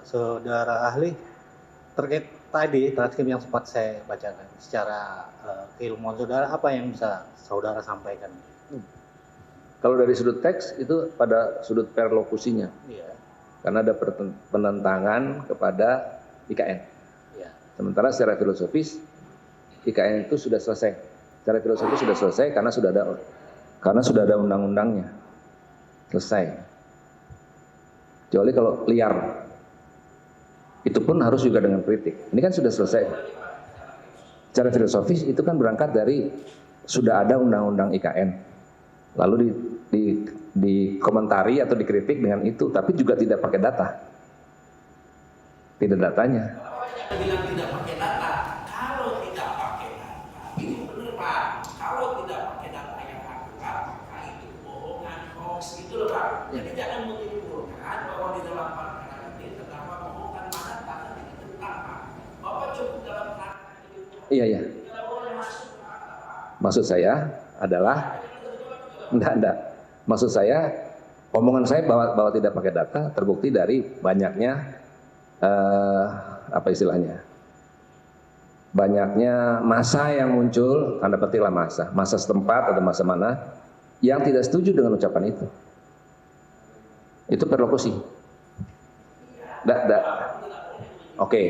Saudara ahli, terkait tadi transkrip yang sempat saya bacakan, secara keilmuan saudara, apa yang bisa saudara sampaikan? Kalau dari sudut teks itu pada sudut perlokusinya, Iya. karena ada penentangan kepada IKN. Iya. Sementara secara filosofis IKN itu sudah selesai. Secara filosofis sudah selesai karena sudah ada undang-undangnya. Selesai. Kecuali kalau liar, itu pun harus juga dengan kritik. Ini kan sudah selesai. Secara filosofis itu kan berangkat dari sudah ada undang-undang IKN, lalu dikomentari atau dikritik dengan itu, tapi juga tidak pakai data, tidak datanya. Bilang tidak pakai data, kalau tidak pakai data, itu benar Pak. Kalau tidak pakai data yang akurat, maka itu bohongan, hoax gitu loh Pak. Jadi jangan menyimpulkan bahwa di dalam perkara ini terdapat bohongan mana data tidak tentang Pak. Bapak cukup dalam praktek itu. Iya. Maksud saya adalah enggak. Maksud saya, omongan saya bahwa tidak pakai data terbukti dari banyaknya apa istilahnya? Banyaknya massa yang muncul, tanda petiklah massa setempat atau massa mana yang tidak setuju dengan ucapan itu. Itu perlokusi. Oke.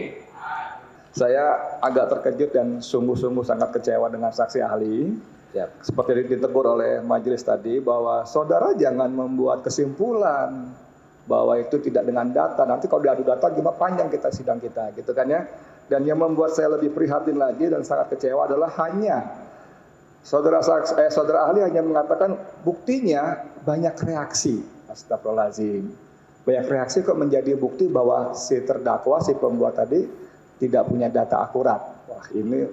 Saya agak terkejut dan sungguh-sungguh sangat kecewa dengan saksi ahli. Siap. Seperti ditegur oleh majelis tadi bahwa saudara jangan membuat kesimpulan bahwa itu tidak dengan data. Nanti kalau diadu data gimana panjang kita sidang kita, gitu kan ya. Dan yang membuat saya lebih prihatin lagi dan sangat kecewa adalah hanya saudara ahli hanya mengatakan buktinya banyak reaksi. Astagfirullahaladzim. Banyak reaksi kok menjadi bukti bahwa si terdakwa, si pembuat tadi tidak punya data akurat. Wah, ini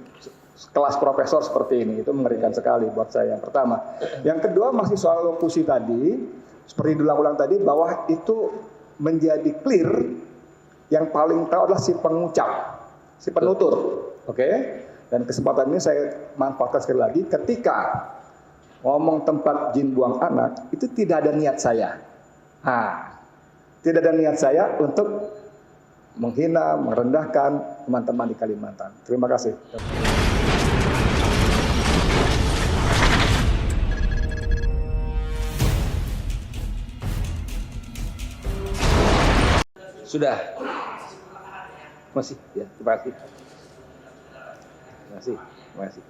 kelas profesor seperti ini, itu mengerikan sekali buat saya yang pertama. Yang kedua masih soal lokusi tadi, seperti diulang-ulang tadi bahwa itu menjadi clear, yang paling tahu adalah si pengucap, si penutur. Oke? Dan kesempatan ini saya manfaatkan sekali lagi, ketika ngomong tempat jin buang anak, itu tidak ada niat saya. Tidak ada niat saya untuk menghina, merendahkan teman-teman di Kalimantan. Terima kasih. Sudah. Masih, ya, terima kasih. Terima kasih.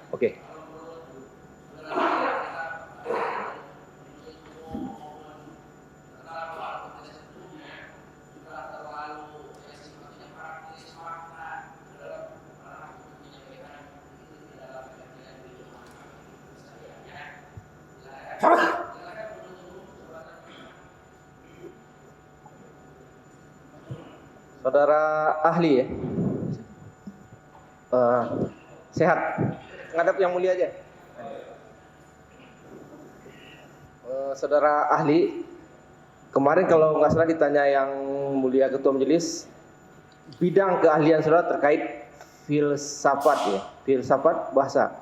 Oke. Saudara ahli ya, sehat, ngadap yang mulia aja. Saudara ahli, kemarin kalau nggak salah ditanya yang mulia ketua majelis, bidang keahlian saudara terkait filsafat ya, filsafat bahasa.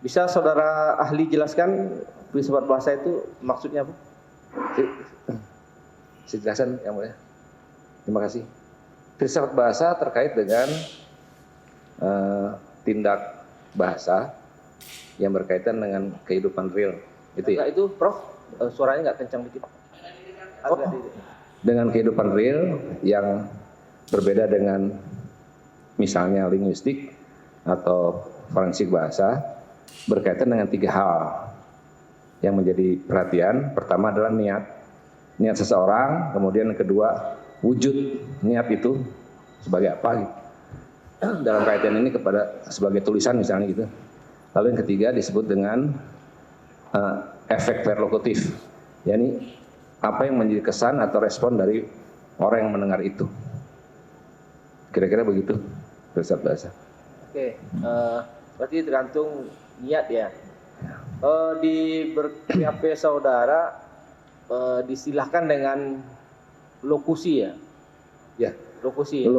Bisa saudara ahli jelaskan filsafat bahasa itu maksudnya apa? Saya jelaskan yang mulia. Terima kasih. Filsafat bahasa terkait dengan tindak bahasa yang berkaitan dengan kehidupan real, gitu ya. Itu Prof, suaranya nggak kencang dikit. Dengan kehidupan real yang berbeda dengan misalnya linguistik atau forensik bahasa, berkaitan dengan 3 hal yang menjadi perhatian. Pertama adalah niat seseorang, kemudian yang kedua wujud niat itu sebagai apa gitu. Dalam kaitan ini kepada sebagai tulisan misalnya gitu. Lalu yang ketiga disebut dengan efek perlokutif, yakni apa yang menjadi kesan atau respon dari orang yang mendengar itu. Kira-kira begitu filsafat bahasa. Oke, berarti tergantung niat ya. Di BAP saudara disilahkan dengan lokusi ya. Ya. Lokusi. Ya?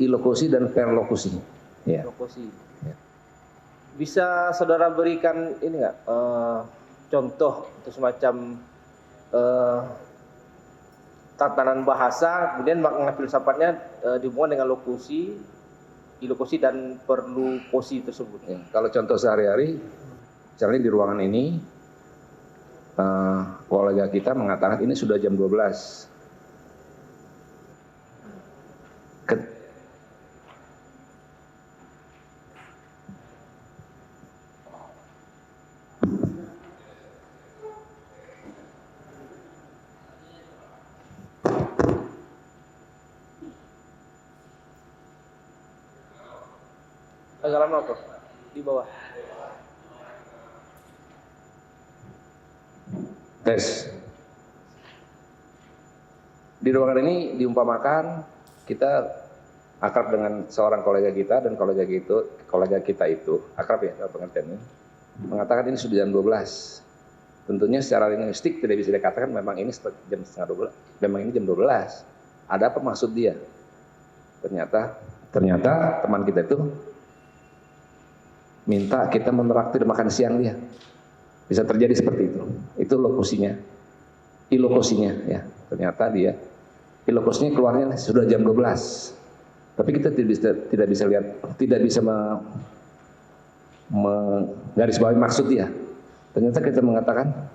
Lokusi, dan perlokusi. Ya. Lokusi. Ya. Bisa saudara berikan ini nggak contoh untuk semacam tatanan bahasa, kemudian makna filsafatnya dihubungkan dengan lokusi, ilokusi dan perlukosi tersebut. Ya, kalau contoh sehari-hari, misalnya di ruangan ini, kolega kita mengatakan ini sudah jam 12. Agak lama Prof, di bawah. Tes. Di ruangan ini diumpamakan kita akrab dengan seorang kolega kita dan kolega kita itu akrab ya dalam pengertian ini. Mengatakan ini sudah jam 12. Tentunya secara linguistik tidak bisa dikatakan memang ini jam setengah 12. Memang ini jam 12. Ada apa maksud dia? Ternyata teman kita itu minta kita menraktir makan siang dia. Bisa terjadi seperti itu. Itu lokusinya. Ilokosinya ya. Ternyata dia ilokosinya keluarnya sudah jam 12. Tapi kita tidak bisa lihat, tidak bisa menggarisbawahi maksud dia. Ternyata kita mengatakan,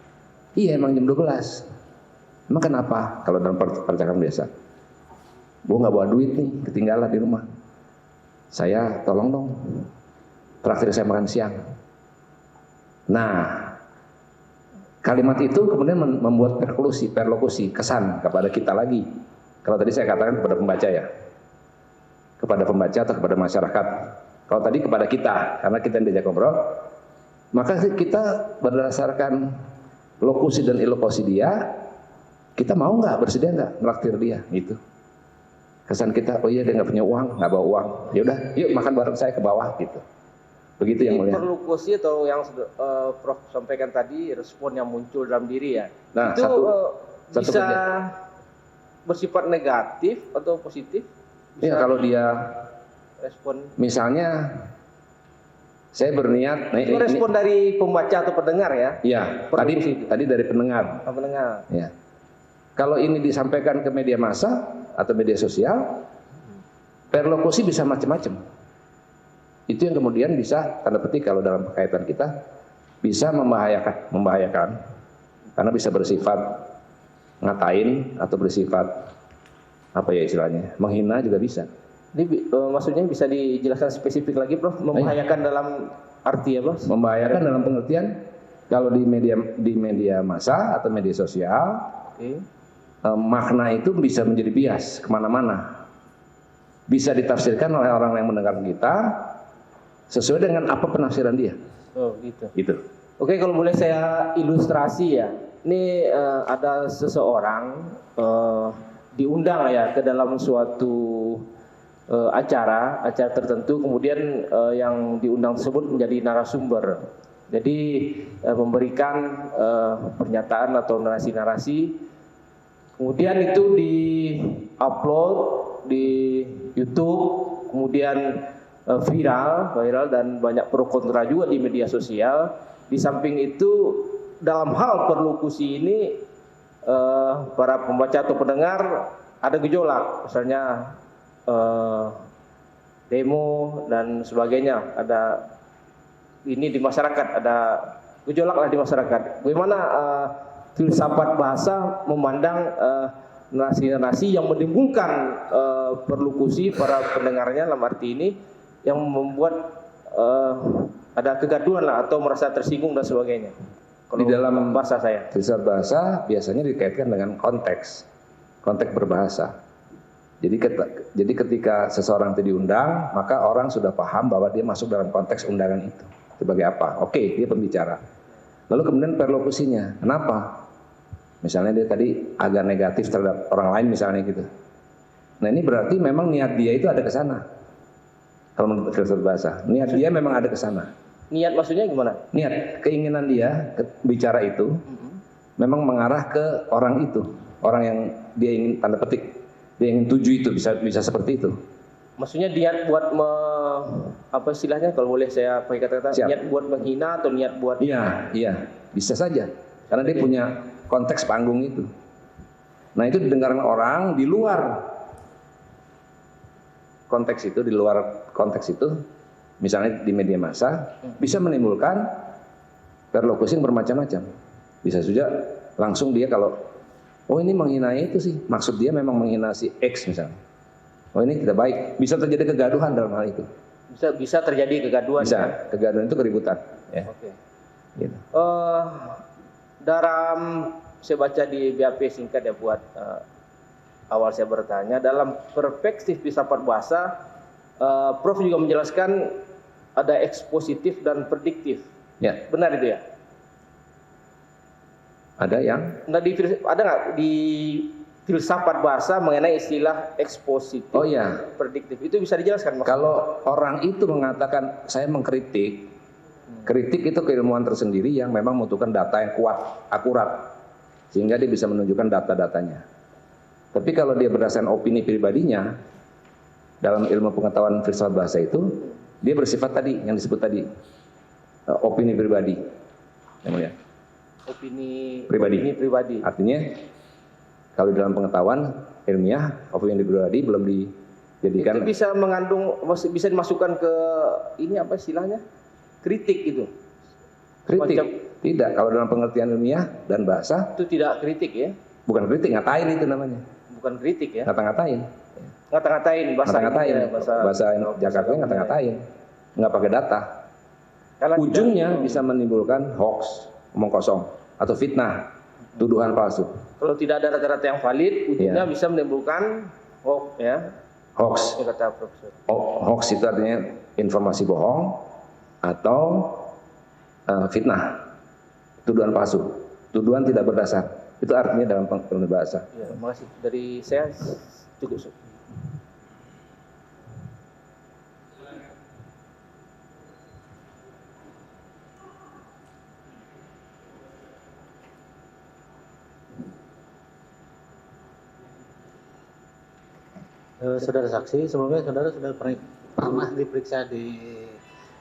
iya emang jam 12. Emang kenapa? Kalau dalam percakapan biasa. Gue nggak bawa duit nih, ketinggalan di rumah. Saya tolong dong, traktir saya makan siang. Nah, kalimat itu kemudian membuat perlokusi, kesan kepada kita lagi. Kalau tadi saya katakan kepada pembaca ya, kepada pembaca atau kepada masyarakat. Kalau tadi kepada kita, karena kita yang diajak ngobrol, maka kita berdasarkan lokusi dan ilokusi dia, kita mau nggak, bersedia nggak traktir dia, gitu. Kesan kita, oh iya dia nggak punya uang, nggak bawa uang, ya udah, yuk makan bareng saya ke bawah, gitu. Begitu yang mulia. Perlukosi atau yang Prof sampaikan tadi, respon yang muncul dalam diri ya. Nah, itu satu bisa bagian. bersifat negatif atau positif? Ya kalau dia respon. Misalnya saya berniat. Itu respon dari pembaca atau pendengar ya? Iya. Tadi dari pendengar. Pendengar. Ya. Kalau ini disampaikan ke media massa atau media sosial, perlokusi bisa macam-macam. Itu yang kemudian bisa, tanda petik kalau dalam kaitan kita, bisa membahayakan karena bisa bersifat ngatain atau bersifat apa ya istilahnya, menghina juga bisa. Ini maksudnya bisa dijelaskan spesifik lagi Prof, membahayakan dalam arti apa? Membahayakan dalam pengertian kalau di media massa atau media sosial, makna itu bisa menjadi bias kemana-mana, bisa ditafsirkan oleh orang yang mendengar kita sesuai dengan apa penafsiran dia. Oh gitu. Gitu. Oke, kalau boleh saya ilustrasi ya. Ini ada seseorang diundang ya ke dalam suatu acara tertentu, kemudian yang diundang tersebut menjadi narasumber. Jadi memberikan pernyataan atau narasi-narasi, kemudian itu di-upload di YouTube, kemudian viral dan banyak pro kontra juga di media sosial. Di samping itu dalam hal perlokusi ini para pembaca atau pendengar ada gejolak, misalnya demo dan sebagainya, ada ini di masyarakat, ada gejolak lah di masyarakat. Bagaimana filsafat bahasa memandang narasi-narasi yang menimbulkan perlokusi para pendengarnya, dalam arti ini yang membuat ada kegaduhan lah atau merasa tersinggung dan sebagainya. Di dalam bahasa saya, filsafat bahasa biasanya dikaitkan dengan konteks berbahasa. Jadi ketika seseorang itu diundang, maka orang sudah paham bahwa dia masuk dalam konteks undangan itu. Sebagai apa? Oke, dia pembicara. Lalu kemudian perlokusinya, kenapa? Misalnya dia tadi agak negatif terhadap orang lain misalnya gitu. Nah ini berarti memang niat dia itu ada ke sana. Kalau menurut filsafat bahasa, niat dia memang ada ke sana. Niat maksudnya gimana? Niat, keinginan dia bicara itu memang mengarah ke orang itu, orang yang dia ingin tanda petik, dia ingin tuju itu, bisa seperti itu. Maksudnya niat buat apa istilahnya kalau boleh saya pakai kata-kata, niat buat menghina atau niat buat? Iya, bisa saja, karena dia punya konteks panggung itu. Nah itu didengarkan orang di luar konteks itu, misalnya di media massa, bisa menimbulkan perlokusi yang bermacam-macam. Bisa saja langsung dia kalau, oh ini menghina itu sih, maksud dia memang menghina si X misalnya. Oh ini tidak baik, bisa terjadi kegaduhan dalam hal itu. Bisa terjadi kegaduhan. Bisa, kegaduhan itu keributan. Ya. Oke. Gitu. Dalam saya baca di BAP singkat ya buat awal saya bertanya, dalam perspektif filsafat bahasa, Prof juga menjelaskan ada ekspositif dan prediktif. Ya. Benar itu ya? Ada yang? Nah, ada nggak di filsafat bahasa mengenai istilah ekspositif, Oh ya. prediktif? Itu bisa dijelaskan? Kalau orang itu mengatakan saya mengkritik, kritik itu keilmuan tersendiri yang memang membutuhkan data yang kuat, akurat, sehingga dia bisa menunjukkan data-datanya. Tapi kalau dia berdasarkan opini pribadinya, dalam ilmu pengetahuan filsafat bahasa itu, dia bersifat tadi, yang disebut tadi, opini pribadi. Yang mulia. Opini pribadi. Artinya, kalau dalam pengetahuan ilmiah, opini pribadi belum dijadikan. Itu bisa mengandung, bisa dimasukkan ke ini apa istilahnya? Kritik gitu. Kritik? Macam, tidak, kalau dalam pengertian ilmiah dan bahasa. Itu tidak kritik ya? Bukan kritik, ngatain itu namanya. Bukan kritik ya? Ngata-ngatain. Ngata-ngatain bahasa ngata-ngatain. Ya, bahasa Jakarta ngata-ngatain. Nggak pakai data. Karena ujungnya bisa menimbulkan hoax, omong kosong, atau fitnah, tuduhan palsu. Kalau tidak ada data-data yang valid, ujungnya Ya. bisa menimbulkan hoax ya. Hoax. Yang kata Profesor. Hoax itu artinya informasi bohong atau fitnah, tuduhan palsu, tuduhan tidak berdasar. Itu artinya dalam pengertian bahasa. Ya, makasih. Dari saya cukup. Saudara saksi, sebelumnya saudara sudah pernah diperiksa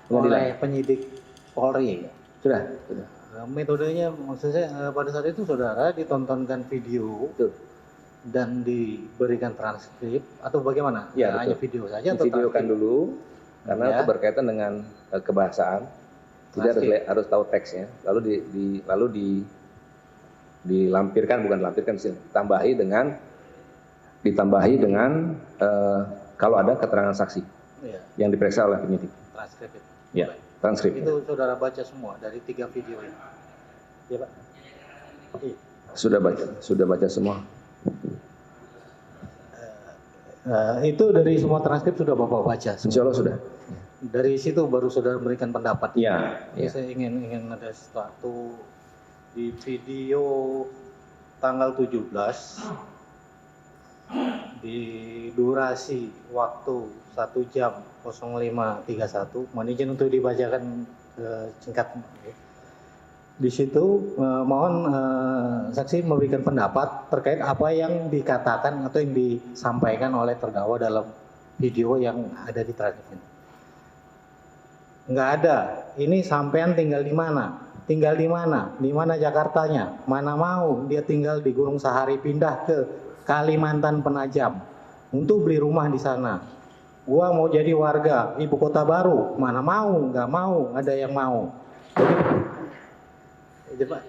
oleh penyidik Polri. Sudah. Metodenya maksud saya pada saat itu saudara ditontonkan video dan diberikan transkrip atau bagaimana? Ya, hanya betul. video saja atau Divideokan transkrip? dulu karena Ya. itu berkaitan dengan kebahasaan. Jadi harus tahu teksnya, lalu dilampirkan, bukan dilampirkan sih, ditambahi dengan kalau ada keterangan saksi Ya, yang diperiksa oleh penyidik. transkrip itu. Ya, transkrip. Itu saudara baca semua dari 3 video ini. Ya Pak. Iya. Sudah baca semua. Itu dari semua transkrip sudah Bapak baca semua. Insya Allah sudah. Dari situ baru saudara memberikan pendapat. Iya. Jadi saya ingin ada sesuatu di video tanggal 17 di durasi waktu 1 jam 05.31. Mohon izin untuk dibacakan singkat. Di situ mohon saksi memberikan pendapat terkait apa yang dikatakan atau yang disampaikan oleh terdakwa dalam video yang ada di transkrip ini. Nggak ada. Ini sampean tinggal di mana? Tinggal di mana? Di mana Jakartanya? Mana mau dia tinggal di Gunung Sahari pindah ke Kalimantan Penajam untuk beli rumah di sana. Gua mau jadi warga ibu kota baru. Mana mau? Nggak mau. Ada yang mau. Jadi Pak.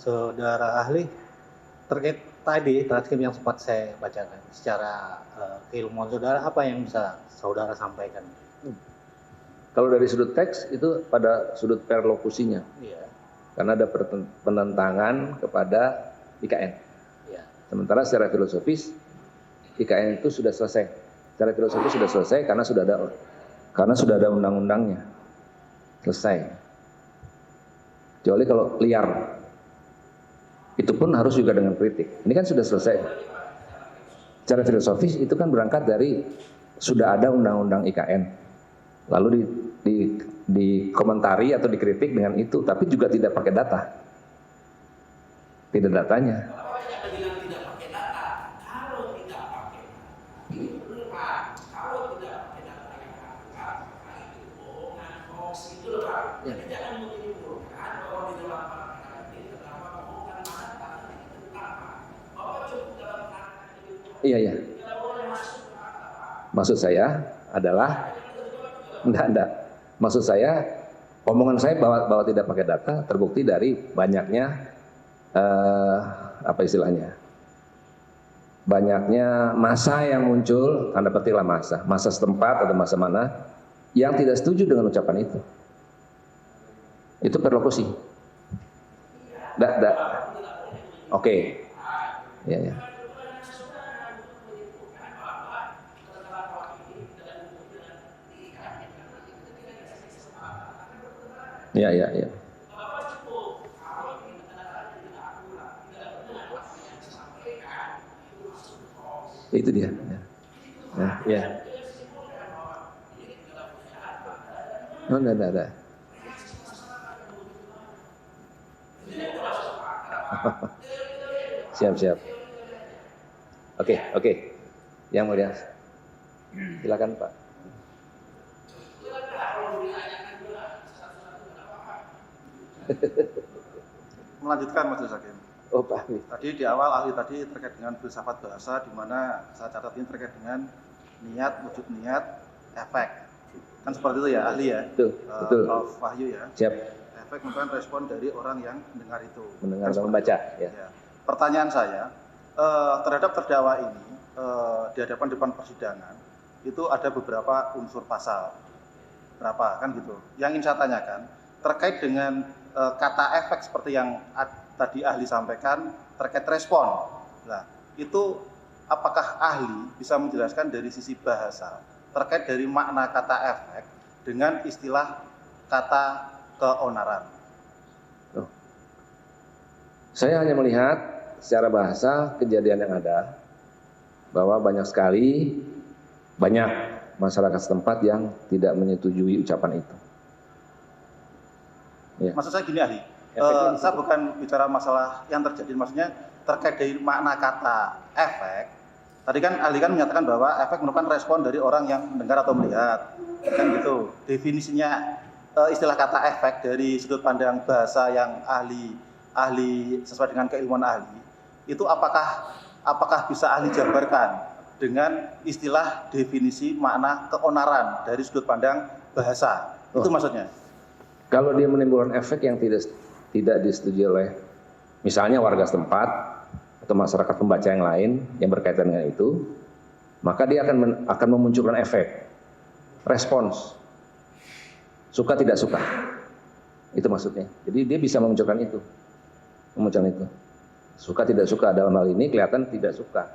saudara ahli, terkait tadi transkrip yang sempat saya bacakan, secara keilmuan saudara, apa yang bisa saudara sampaikan? Kalau dari sudut teks itu pada sudut perlokusinya, Iya, karena ada penentangan kepada IKN. iya, Sementara secara filosofis IKN itu sudah selesai. Secara filosofis sudah selesai karena sudah ada undang-undangnya. Selesai. Kecuali kalau liar. Itu pun harus juga dengan kritik. Ini kan sudah selesai. Secara filosofis itu kan berangkat dari sudah ada undang-undang IKN. Lalu dikomentari atau dikritik dengan itu, tapi juga tidak pakai data. Tidak datanya. Kenapa tidak bilang tidak pakai data? Kalau tidak pakai data, itu benar Pak. Kalau tidak pakai data yang akurat, maka itu bohongan, hoax itu loh Pak. Jadi jangan menyimpulkan bahwa di dalam perkara ini terdapat bohongan data itu apa? Bapak cukup dalam perkara ini. Iya, iya. Tidak boleh masuk ke data Pak. Maksud saya adalah enggak. Maksud saya, omongan saya bahwa tidak pakai data terbukti dari banyaknya apa istilahnya? Banyaknya massa yang muncul, tanda petiklah massa setempat atau massa mana yang tidak setuju dengan ucapan itu. Itu perlokusi. Enggak. Oke. Ya. Ya. Itu dia. Ya. Oh, enggak ada. Siap. Oke. Yang mulia. Silakan Pak. Melanjutkan Majelis Hakim. Oh Pak. Tadi di awal ahli tadi terkait dengan filsafat bahasa, di mana saya catat ini terkait dengan niat, wujud niat, efek. Kan seperti itu ya ahli ya. Betul. Prof. Wahyu ya. Siap. Efek merupakan respon dari orang yang mendengar itu. Mendengar Kan dan seperti membaca. itu. Ya. Ya. Pertanyaan saya terhadap terdakwa ini di hadapan depan persidangan itu ada beberapa unsur pasal. Berapa kan gitu. Yang ingin saya tanyakan terkait dengan kata efek seperti yang tadi ahli sampaikan terkait respon. Nah, itu apakah ahli bisa menjelaskan dari sisi bahasa terkait dari makna kata efek dengan istilah kata keonaran? Saya hanya melihat secara bahasa kejadian yang ada bahwa banyak masyarakat setempat yang tidak menyetujui ucapan itu. Ya. Maksud saya gini ahli, Efeknya saya bukan bicara masalah yang terjadi, maksudnya terkait dari makna kata efek. Tadi kan ahli kan menyatakan bahwa efek merupakan respon dari orang yang mendengar atau melihat, kan gitu. Definisinya istilah kata efek dari sudut pandang bahasa yang ahli sesuai dengan keilmuan ahli, itu apakah bisa ahli jabarkan dengan istilah definisi makna keonaran dari sudut pandang bahasa? Itu maksudnya. Kalau dia menimbulkan efek yang tidak disetujui oleh misalnya warga setempat atau masyarakat pembaca yang lain yang berkaitan dengan itu, maka dia akan memunculkan efek, respons, suka tidak suka. Itu maksudnya. Jadi dia bisa memunculkan itu. Suka tidak suka, dalam hal ini kelihatan tidak suka.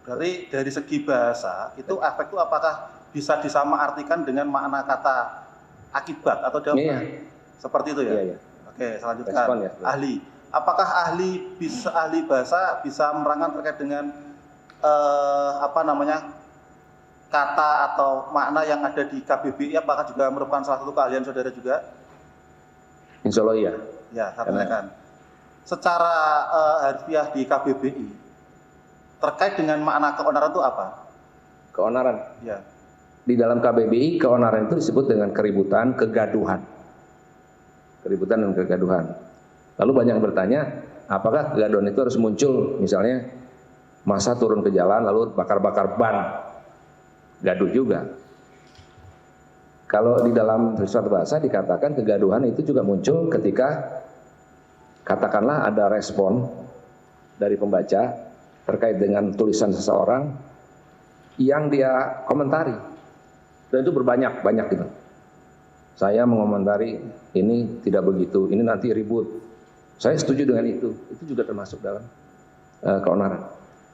Berarti dari segi bahasa itu efek itu apakah bisa disamaartikan dengan makna kata akibat atau dampak? Iya. Seperti itu ya? Iya. Oke, selanjutkan. Respon ya. Ahli. Apakah ahli bahasa bisa menerangkan terkait dengan kata atau makna yang ada di KBBI, apakah juga merupakan salah satu keahlian saudara juga? Insya Allah iya. Ya, saya tanyakan. Secara harfiah di KBBI terkait dengan makna keonaran itu apa? Keonaran. Ya. Di dalam KBBI keonaran itu disebut dengan keributan, kegaduhan. Keributan dan kegaduhan. Lalu banyak yang bertanya, apakah kegaduhan itu harus muncul misalnya massa turun ke jalan lalu bakar-bakar ban? Gaduh juga. Kalau di dalam filsafat bahasa dikatakan kegaduhan itu juga muncul ketika katakanlah ada respon dari pembaca terkait dengan tulisan seseorang yang dia komentari, dan itu banyak gitu. Saya mengomentari ini tidak begitu, ini nanti ribut. Saya setuju dengan itu juga termasuk dalam keonaran.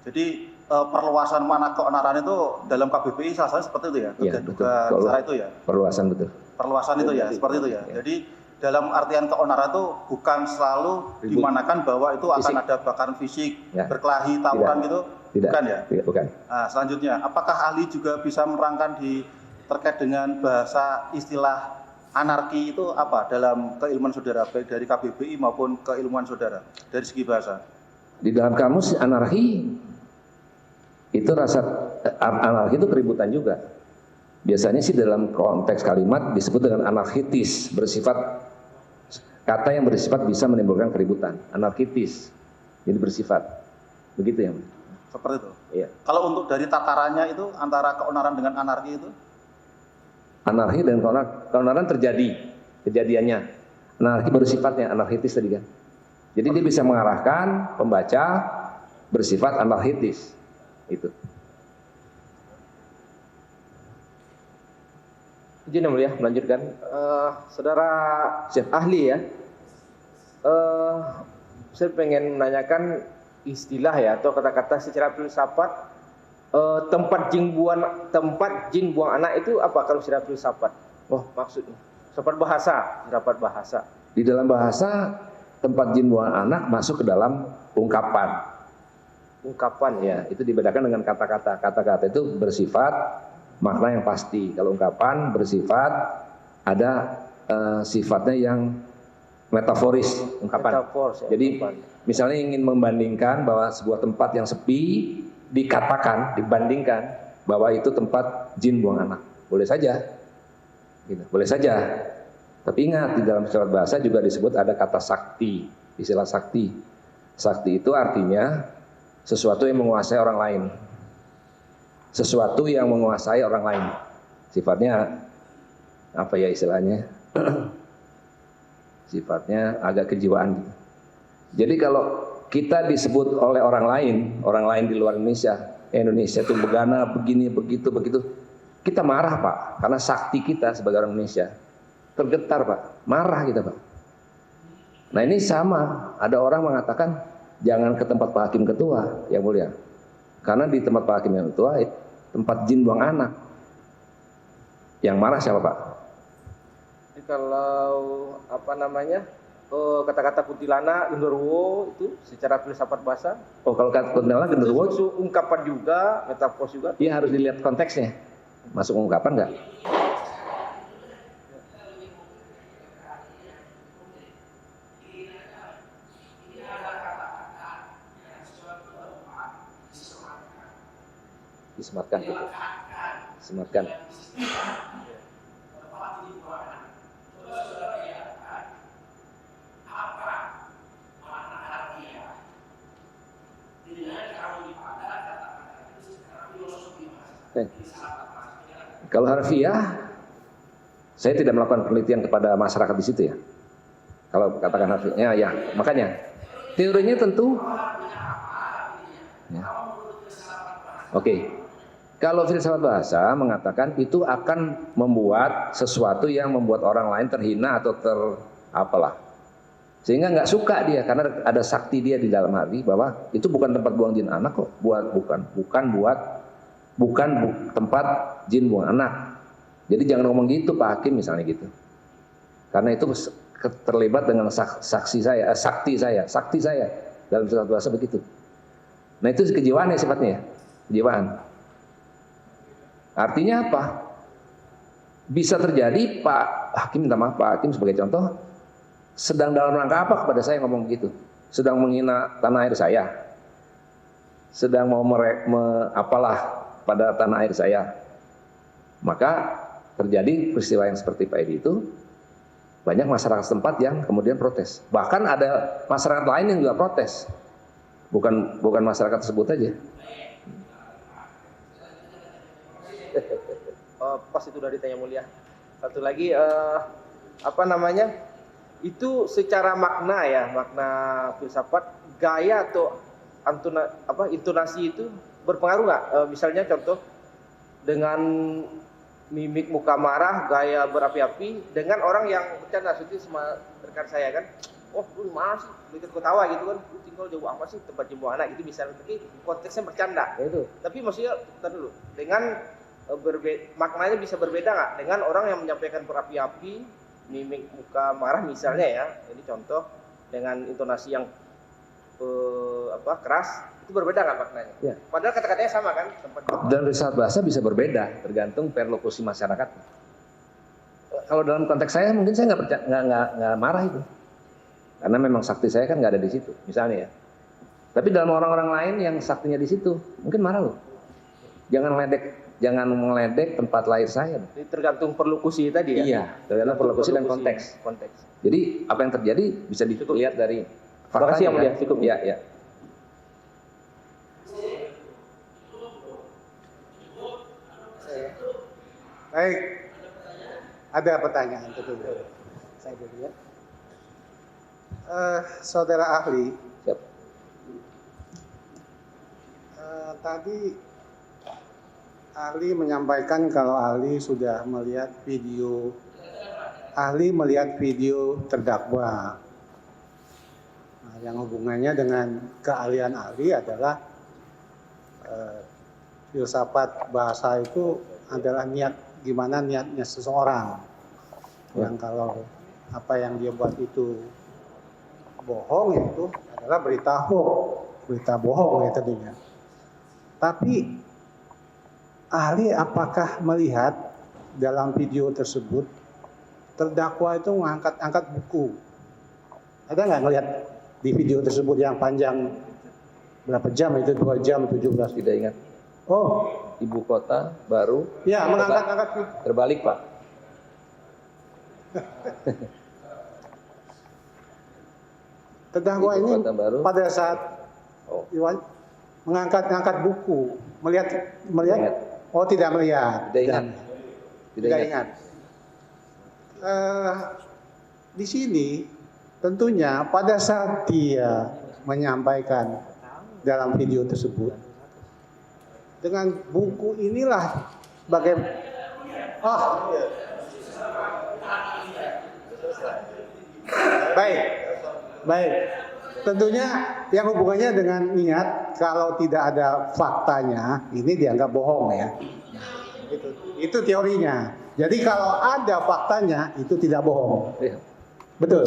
Jadi perluasan makna keonaran itu dalam KBBI salah satunya seperti itu ya, Iya, duga betul. cara itu ya, Perluasan betul. perluasan itu ya, seperti itu ya. Ya. Jadi dalam artian keonaran itu bukan selalu Ribut. dimanakan bahwa itu akan Fisik. ada bakaran fisik, Ya. berkelahi, tawuran Tidak. gitu, Tidak, bukan ya? bukan. Nah, selanjutnya, apakah ahli juga bisa menerangkan terkait dengan bahasa istilah anarki itu apa dalam keilmuan saudara, baik dari KBBI maupun keilmuan saudara dari segi bahasa? Di dalam kamus anarki itu anarki itu keributan juga. Biasanya sih dalam konteks kalimat disebut dengan anarkitis, bersifat kata yang bersifat bisa menimbulkan keributan, anarkitis. Jadi bersifat. Begitu ya. Seperti itu. Iya. Kalau untuk dari tatarannya itu antara keonaran dengan anarki itu? Anarki dan keonaran terjadi kejadiannya. Anarki baru sifatnya anarkitis tadi kan. Jadi dia bisa mengarahkan pembaca bersifat anarkitis. Itu. Izin yang mulia melanjutkan. Saudara ahli ya, saya pengen menanyakan istilah ya atau kata-kata secara filsafat, tempat jin buang anak itu apa kalau secara filsafat? Oh maksudnya filsafat bahasa. Di dalam bahasa tempat jin buang anak masuk ke dalam ungkapan. Ya, itu dibedakan dengan kata-kata. Kata-kata itu bersifat makna yang pasti. Kalau ungkapan bersifat ada sifatnya yang metaforis, ungkapan. Metafor, ya, Jadi ungkapan. misalnya ingin membandingkan bahwa sebuah tempat yang sepi dibandingkan bahwa itu tempat jin buang anak. Boleh saja. Gitu. Boleh saja. Tapi ingat di dalam filsafat bahasa juga disebut ada kata sakti, istilah sakti. Sakti itu artinya sesuatu yang menguasai orang lain. Sesuatu yang menguasai orang lain. Sifatnya apa ya istilahnya? Sifatnya agak kejiwaan gitu. Jadi kalau kita disebut oleh orang lain di luar Indonesia itu begana, begini, begitu, kita marah Pak, karena sakti kita sebagai orang Indonesia tergetar Pak, marah kita Pak. Nah ini sama, ada orang mengatakan jangan ke tempat Pak Hakim Ketua yang mulia, karena di tempat Pak Hakim yang Ketua tempat jin buang anak. Yang marah siapa Pak? Jadi kalau kata-kata kuntilana, genderuwo itu secara filsafat bahasa. Oh kalau kata kuntilanak genderuwo Itu ungkapan juga, metafor juga. dia harus dilihat konteksnya. Masuk ungkapan nggak? Disematkan gitu. Disematkan. Kalau harfiah, saya tidak melakukan penelitian kepada masyarakat di situ ya. Kalau katakan harfiahnya, ya makanya teorinya tentu. Ya. Oke. Kalau filsafat bahasa mengatakan itu akan membuat sesuatu yang membuat orang lain terhina atau apalah, sehingga nggak suka dia karena ada sakti dia di dalam hati bahwa itu bukan tempat buang jin anak kok, bukan tempat jin buang anak. Jadi jangan ngomong gitu Pak Hakim misalnya gitu, karena itu terlibat dengan sakti saya dalam filsafat bahasa begitu. Nah itu kejiwaan ya sifatnya, kejiwaan. Artinya apa? Bisa terjadi Pak Hakim, minta maaf Pak Hakim sebagai contoh, sedang dalam rangka apa kepada saya ngomong begitu? Sedang menghina tanah air saya, sedang mau apalah pada tanah air saya. Maka terjadi peristiwa yang seperti Pak Edi itu, banyak masyarakat setempat yang kemudian protes. Bahkan ada masyarakat lain yang juga protes, bukan masyarakat tersebut aja. Pas itu dari tanya mulia. Satu lagi Itu secara makna ya, makna filsafat, gaya atau intonasi itu berpengaruh nggak? Misalnya contoh dengan mimik muka marah, gaya berapi-api dengan orang yang bercanda, seperti sama rekan saya kan, oh lu mana sih, bikin ketawa gitu kan, lu tinggal jauh amat sih tempat jemur anak gitu misalnya, tapi konteksnya bercanda. Itu. Tapi maksudnya, bentar dulu, dengan maknanya bisa berbeda nggak dengan orang yang menyampaikan berapi-api, mimik muka marah misalnya ya, ini contoh dengan intonasi yang keras, itu berbeda nggak maknanya? Ya. Padahal kata-katanya sama kan? Dan riset bahasa bisa berbeda tergantung perlokusi masyarakat. Kalau dalam konteks saya mungkin saya nggak marah itu, karena memang sakti saya kan nggak ada di situ, misalnya ya. Tapi dalam orang-orang lain yang saktinya di situ, mungkin marah loh. Jangan meledek tempat lahir saya. Ini tergantung perlokusi tadi ya? Iya, tergantung perlokusi dan konteks. Jadi apa yang terjadi bisa dilihat dari faktanya. Terima kasih ya, cukup. Ya. Baik, ada pertanyaan tentu. Saya dulu ya. Saudara ahli, Siap. tadi ahli menyampaikan kalau ahli sudah melihat video, ahli melihat video terdakwa. Nah, yang hubungannya dengan keahlian ahli adalah filsafat bahasa itu adalah gimana niatnya seseorang. Yang kalau apa yang dia buat itu bohong, itu adalah berita bohong ya tentunya. Tapi ahli apakah melihat dalam video tersebut terdakwa itu angkat buku? Ada nggak ngelihat di video tersebut yang panjang berapa jam itu, 2 jam 17? Tidak ingat. Oh, Ibu kota baru. ya mengangkat Terbalik Pak. terdakwa Ibu ini kota baru. pada saat mengangkat buku, melihat. Ingat. Oh, tidak melihat. Tidak ingat. Di sini tentunya pada saat dia menyampaikan dalam video tersebut dengan buku inilah bagaimana. Baik. Tentunya yang hubungannya dengan niat, kalau tidak ada faktanya, ini dianggap bohong ya. Itu teorinya. Jadi kalau ada faktanya, itu tidak bohong. Iya. Betul.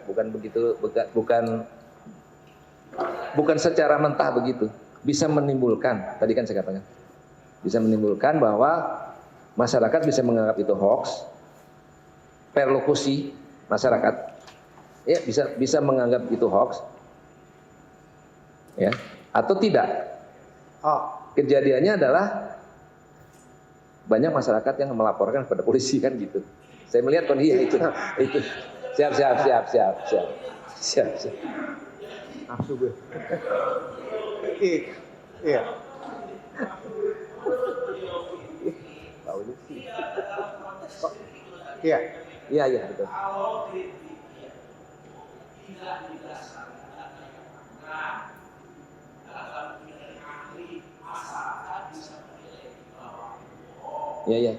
Bukan begitu, bukan secara mentah begitu. Bisa menimbulkan, tadi kan saya katakan, bisa menimbulkan bahwa masyarakat bisa menganggap itu hoax, perlokusi masyarakat, ya bisa menganggap itu hoax, ya, atau tidak. Kejadiannya adalah banyak masyarakat yang melaporkan kepada polisi kan gitu. Saya melihat kondisi itu. Siap. Nafsu gue. Iya. Iya betul. Iya.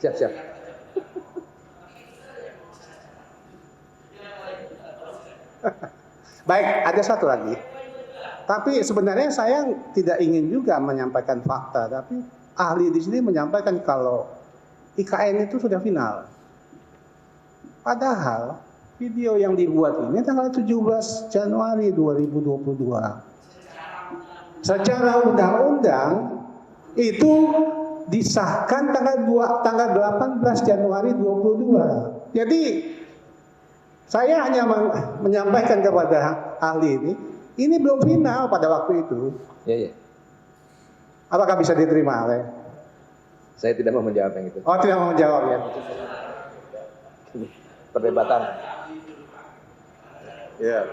Siap. Baik, ada satu lagi. Tapi sebenarnya saya tidak ingin juga menyampaikan fakta, tapi ahli di sini menyampaikan kalau IKN itu sudah final. Padahal video yang dibuat ini tanggal 17 Januari 2022. Secara undang-undang itu disahkan tanggal 18 Januari 2022. Jadi saya hanya menyampaikan kepada ahli ini belum final pada waktu itu. Iya. Apakah bisa diterima oleh? Saya tidak mau menjawab yang itu. Oh, tidak mau menjawab ya. Perdebatan. Ya,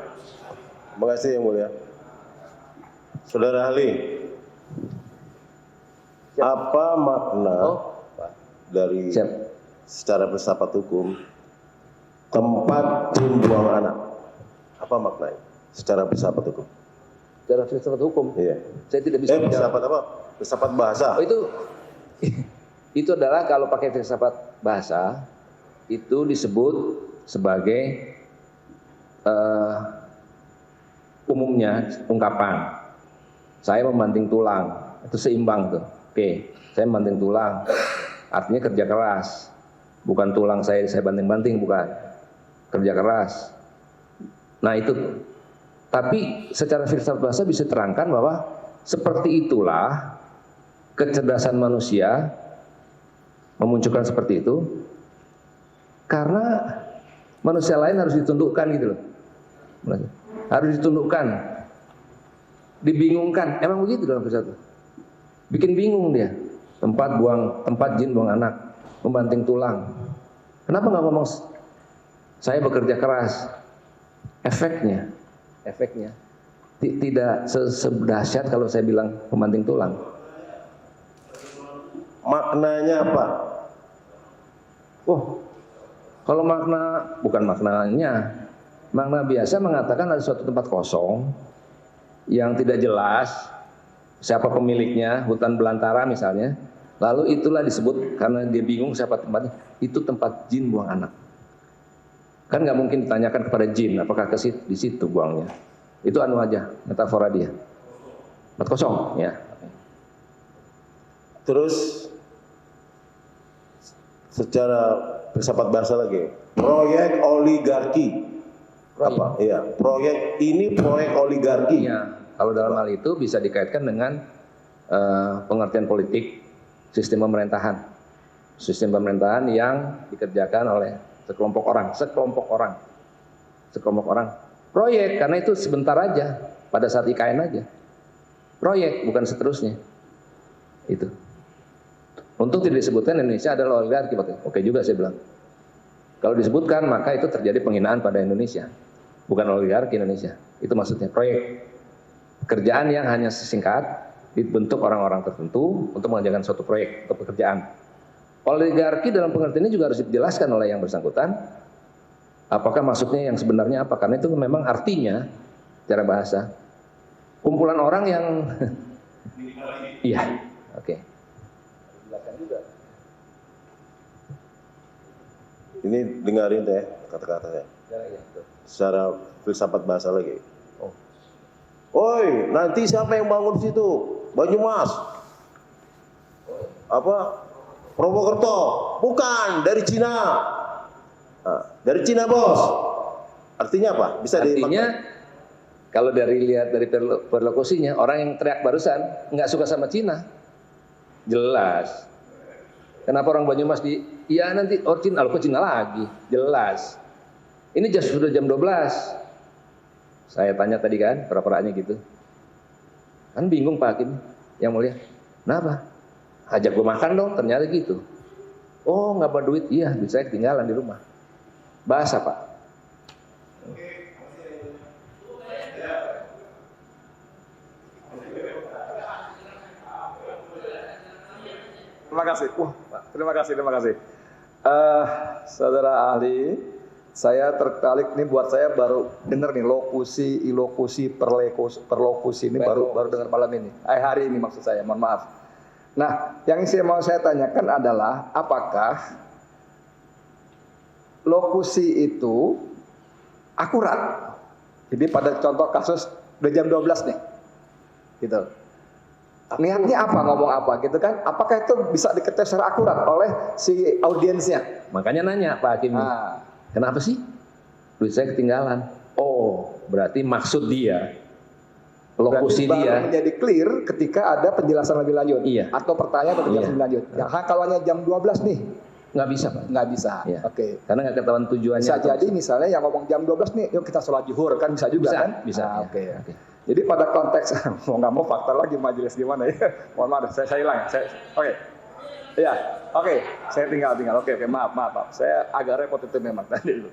terima kasih Yang Mulia. Saudara ahli, apa makna dari secara filsafat hukum tempat jin buang anak? Apa maknanya secara filsafat hukum? Secara filsafat hukum, Iya. saya tidak bisa menjawab. Filsafat apa? Filsafat bahasa. Oh, itu adalah kalau pakai filsafat bahasa itu disebut sebagai umumnya ungkapan saya membanting tulang, itu seimbang tuh. Oke, saya membanting tulang artinya kerja keras, bukan tulang saya banting-banting, bukan, kerja keras. Nah itu tuh. Tapi secara filsafat bahasa bisa terangkan bahwa seperti itulah kecerdasan manusia memunculkan seperti itu karena manusia lain harus ditundukkan gitu loh. Harus ditundukkan, dibingungkan. Emang begitu dalam filsafat. Bikin bingung dia. Tempat jin buang anak, membanting tulang. Kenapa nggak ngomong saya bekerja keras? Efeknya tidak sedahsyat kalau saya bilang membanting tulang. Maknanya apa? Oh, kalau bukan maknanya. Makna biasa mengatakan ada suatu tempat kosong yang tidak jelas siapa pemiliknya, hutan belantara misalnya. Lalu itulah disebut karena dia bingung siapa tempatnya. Itu tempat jin buang anak. Kan nggak mungkin ditanyakan kepada jin apakah di situ buangnya. Itu anu aja metafora dia. Tempat kosong ya. Terus secara filsafat bahasa lagi, proyek oligarki. Apa? Iya, proyek oligarki. Ya, kalau dalam hal itu bisa dikaitkan dengan pengertian politik sistem pemerintahan. Sistem pemerintahan yang dikerjakan oleh sekelompok orang. Proyek karena itu sebentar aja, pada saat IKN aja. Proyek bukan seterusnya. Itu. Untung tidak disebutkan Indonesia adalah oligarki. Oke juga saya bilang. Kalau disebutkan maka itu terjadi penghinaan pada Indonesia. Bukan oligarki Indonesia. Itu maksudnya proyek. Kerjaan yang hanya sesingkat dibentuk orang-orang tertentu untuk mengerjakan suatu proyek atau pekerjaan. Oligarki dalam pengertian ini juga harus dijelaskan oleh yang bersangkutan. Apakah maksudnya yang sebenarnya apa? Karena itu memang artinya secara bahasa kumpulan orang yang iya, oke. Ini dengarin teh kata-katanya. Secara filsafat bahasa lagi. Oi, nanti siapa yang bangun situ? Banyumas. Apa? Purwokerto. Bukan, dari Cina. Nah, dari Cina, Bos. Artinya apa? Bisa artinya kalau lihat dari perlokusinya, orang yang teriak barusan nggak suka sama Cina. Jelas. Kenapa orang Banyumas iya nanti Cina, kok Cina lagi? Jelas. Ini sudah jam 12. Saya tanya tadi kan, pura-puranya gitu. Kan bingung Pak Hakim, yang mulia. Kenapa? Ajak gue makan dong, ternyata gitu. Oh nggak bawa duit, iya duit saya ketinggalan di rumah. Bahasa Pak. Terima kasih. Saudara ahli, saya tertarik nih, buat saya baru dengar nih ilokusi, perlokusi ini baru dengar malam ini. Hari ini maksud saya, mohon maaf. Nah, yang mau saya tanyakan adalah apakah lokusi itu akurat? Jadi pada contoh kasus udah jam 12 nih. Gitu. Niatnya apa, ngomong apa gitu kan? Apakah itu bisa diketahui secara akurat oleh si audiensnya? Makanya nanya Pak Hakim, kenapa sih duit saya ketinggalan? Oh, berarti maksud dia, lokusi dia menjadi clear ketika ada penjelasan lebih lanjut. Iya. Atau pertanyaan atau penjelasan lebih lanjut. Ya, kalau hanya jam 12 nih, nggak bisa Pak. Nggak bisa. Iya. Oke. Karena nggak ketahuan tujuannya. Bisa jadi misalnya yang ngomong jam 12 nih, yuk kita sholat zuhur, kan bisa juga kan? Bisa. Oke. Jadi pada konteks mau nggak mau fakta lagi majelis gimana ya? Mohon maaf, saya hilang. Oke. Iya, oke. Saya tinggal. Oke, maaf. Saya agak repot itu memang tadi itu.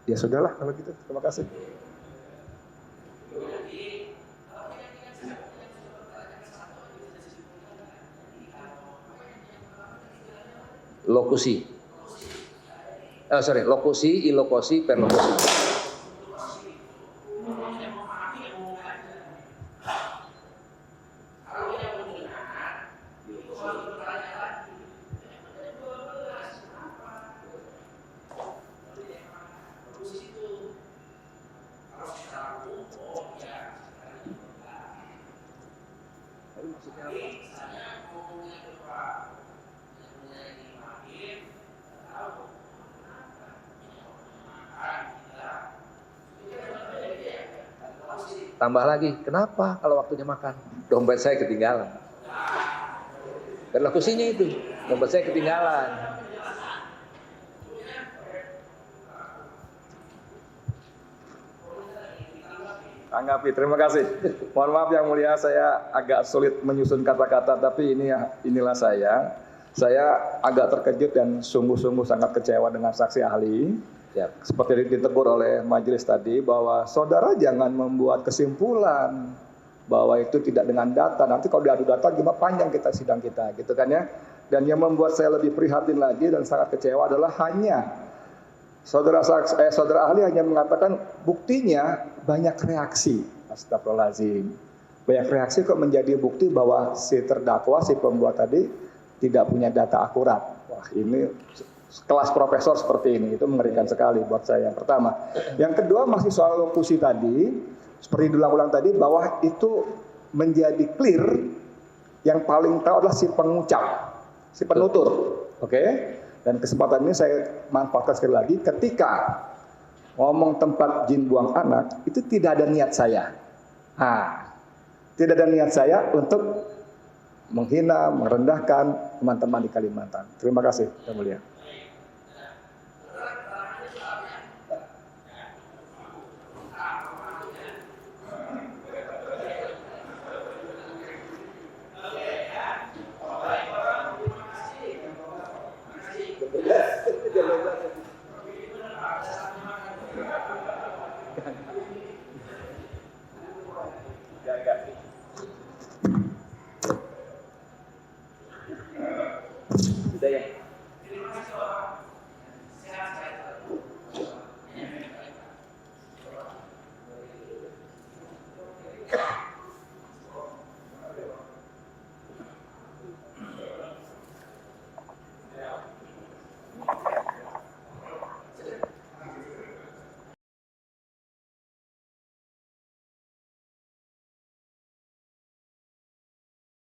Ya sudahlah kalau gitu. Terima kasih. Lokusi. Lokusi, ilokosi, perlokusi. Tambah lagi, kenapa kalau waktunya makan? Dompet saya ketinggalan. Perlokusinya itu, dompet saya ketinggalan. Tanggapi, terima kasih. Mohon maaf yang mulia, saya agak sulit menyusun kata-kata, tapi inilah saya. Saya agak terkejut dan sungguh-sungguh sangat kecewa dengan saksi ahli. Seperti ditegur oleh majelis tadi, bahwa saudara jangan membuat kesimpulan bahwa itu tidak dengan data. Nanti kalau diadu data gimana panjang kita sidang kita, gitu kan ya. Dan yang membuat saya lebih prihatin lagi dan sangat kecewa adalah hanya saudara ahli hanya mengatakan buktinya banyak reaksi. Astagfirullahaladzim. Banyak reaksi kok menjadi bukti bahwa si terdakwa, si pembuat tadi tidak punya data akurat. Wah, ini kelas profesor seperti ini, itu mengerikan sekali buat saya yang pertama. Yang kedua masih soal lokusi tadi, seperti diulang-ulang tadi, bahwa itu menjadi clear, yang paling tahu adalah si pengucap, si penutur. Oke? Dan kesempatan ini saya manfaatkan sekali lagi, ketika ngomong tempat jin buang anak, itu tidak ada niat saya. Tidak ada niat saya untuk menghina, merendahkan teman-teman di Kalimantan. Terima kasih, Yang Mulia.